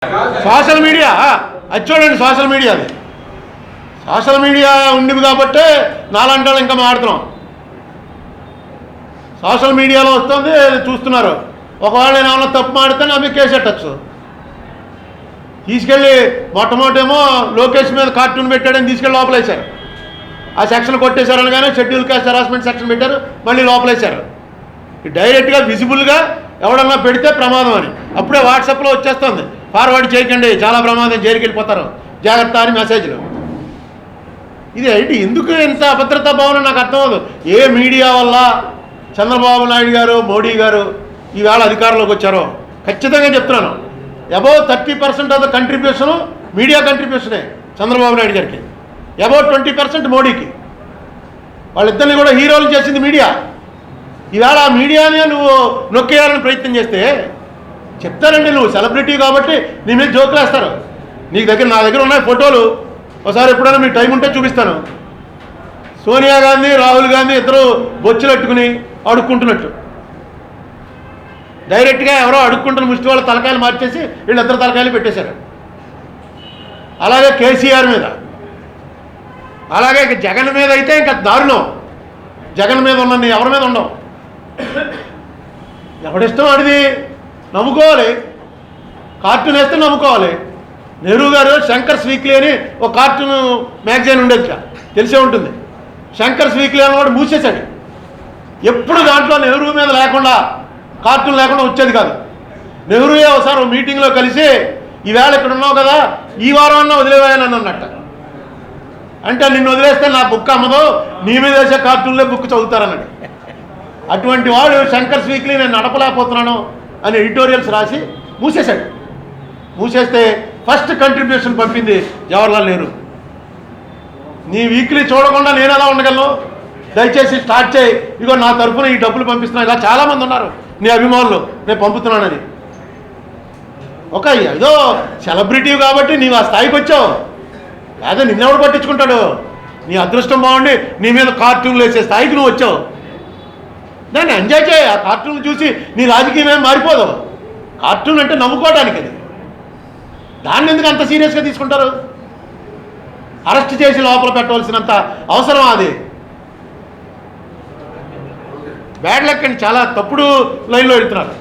Social media అది చూడండి. Social media ఉండివి కాబట్టే నాలంటాలు ఇంకా మాడుతున్నాం. సోషల్ మీడియాలో వస్తుంది, చూస్తున్నారు. ఒకవేళ నేను ఏమన్నా తప్పు మాడితే నా మీద కేసు పెట్టచ్చు. తీసుకెళ్ళి మొట్టమొదటేమో లోకేష్ మీద కార్టూన్ పెట్టాడని తీసుకెళ్ళి లోపలేశారు. ఆ సెక్షన్ కొట్టేశారు అనగానే షెడ్యూల్ కాస్ట్ హరాస్మెంట్ సెక్షన్ పెట్టారు, మళ్ళీ లోపలేశారు. డైరెక్ట్గా విజిబుల్గా ఎవడన్నా పెడితే ప్రమాదం అని అప్పుడే వాట్సాప్లో వచ్చేస్తుంది, ఫార్వర్డ్ చేయకండి చాలా ప్రమాదం, జైలుకి వెళ్ళిపోతారు జాగ్రత్త అని మెసేజ్లు. ఇది ఏంటి, ఎందుకు ఇంత అభద్రతా భావన నాకు అర్థం అవ్వదు. ఏ మీడియా వల్ల చంద్రబాబు నాయుడు గారు మోడీ గారు ఈవేళ అధికారంలోకి వచ్చారో ఖచ్చితంగా చెప్తున్నాను. Above 30% of the contribution media కంట్రిబ్యూషనే చంద్రబాబు నాయుడు గారికి, అబౌవ్ 20% మోడీకి. వాళ్ళిద్దరిని కూడా హీరోలు చేసింది మీడియా. ఈవేళ ఆ మీడియానే నువ్వు నొక్కేయాలని ప్రయత్నం చేస్తే చెప్తారండి, నువ్వు సెలబ్రిటీ కాబట్టి నీ మీద జోకులు వేస్తారు. నా దగ్గర ఉన్నాయి ఫోటోలు, ఒకసారి ఎప్పుడైనా మీకు టైం ఉంటే చూపిస్తాను. సోనియా గాంధీ రాహుల్ గాంధీ ఇద్దరు బొచ్చులు అట్టుకుని అడుక్కుంటున్నట్టు, డైరెక్ట్గా ఎవరో అడుక్కుంటున్న ముష్టి వాళ్ళ తలకాయలు మార్చేసి వీళ్ళిద్దరు తలకాయలు పెట్టేశారు. అలాగే కేసీఆర్ మీద, అలాగే జగన్ మీద అయితే ఇంకా దారుణం. జగన్ మీద ఉన్న ఎవరి మీద ఉండవు. ఎవడిష్టం ఆడిది నమ్ముకోవాలి. కార్టూన్ వేస్తే నమ్ముకోవాలి. నెహ్రూ గారు శంకర్స్ వీక్లీ అని ఒక కార్టూన్ మ్యాగజైన్ ఉండేది, తెలిసే ఉంటుంది. శంకర్స్ వీక్లీ అని కూడా మూసేశాడు. ఎప్పుడు దాంట్లో నెహ్రూ మీద లేకుండా కార్టూన్ లేకుండా వచ్చేది కాదు. నెహ్రూయే ఒకసారి మీటింగ్లో కలిసి ఈవేళ ఇక్కడ ఉన్నావు కదా, ఈ వారం అన్నా వదిలేవాయని అన్నట్ట. అంటే నిన్ను వదిలేస్తే నా బుక్ అమ్మదు, నీ మీద వేసే కార్టూన్లే బుక్ చదువుతారన్నాడు. అటువంటి వాడు శంకర్స్ వీక్లీ నేను నడపలేకపోతున్నాను అని ఎడిటోరియల్స్ రాసి మూసేశాడు. మూసేస్తే ఫస్ట్ కంట్రిబ్యూషన్ పంపింది జవహర్లాల్ నెహ్రూ. నీ వీక్లీ చూడకుండా నేను ఎలా ఉండగలను, దయచేసి స్టార్ట్ చేయి, ఇగో నా తరఫున ఈ డబ్బులు పంపిస్తున్నాను. ఇలా చాలామంది ఉన్నారు నీ అభిమానులు, నేను పంపుతున్నానని. ఒక ఏదో సెలబ్రిటీ కాబట్టి నీవు ఆ స్థాయికి వచ్చావు, లేదా నిన్నెవడు పట్టించుకుంటాడు. నీ అదృష్టం బాగుండి నీ మీద కార్టూన్లు వేసే స్థాయికి నువ్వు వచ్చావు. దాన్ని ఎంజాయ్ చేయి. ఆ కార్టూన్ చూసి నీ రాజకీయం ఏం మారిపోదు. కార్టూన్ అంటే నమ్ముకోవడానికి అది. దాన్ని ఎందుకు అంత సీరియస్గా తీసుకుంటారు? అరెస్ట్ చేసి లోపల పెట్టవలసినంత అవసరం అది. బ్యాడ్ లక్ అండి, చాలా తప్పుడు లైన్లో వెళ్తున్నారు.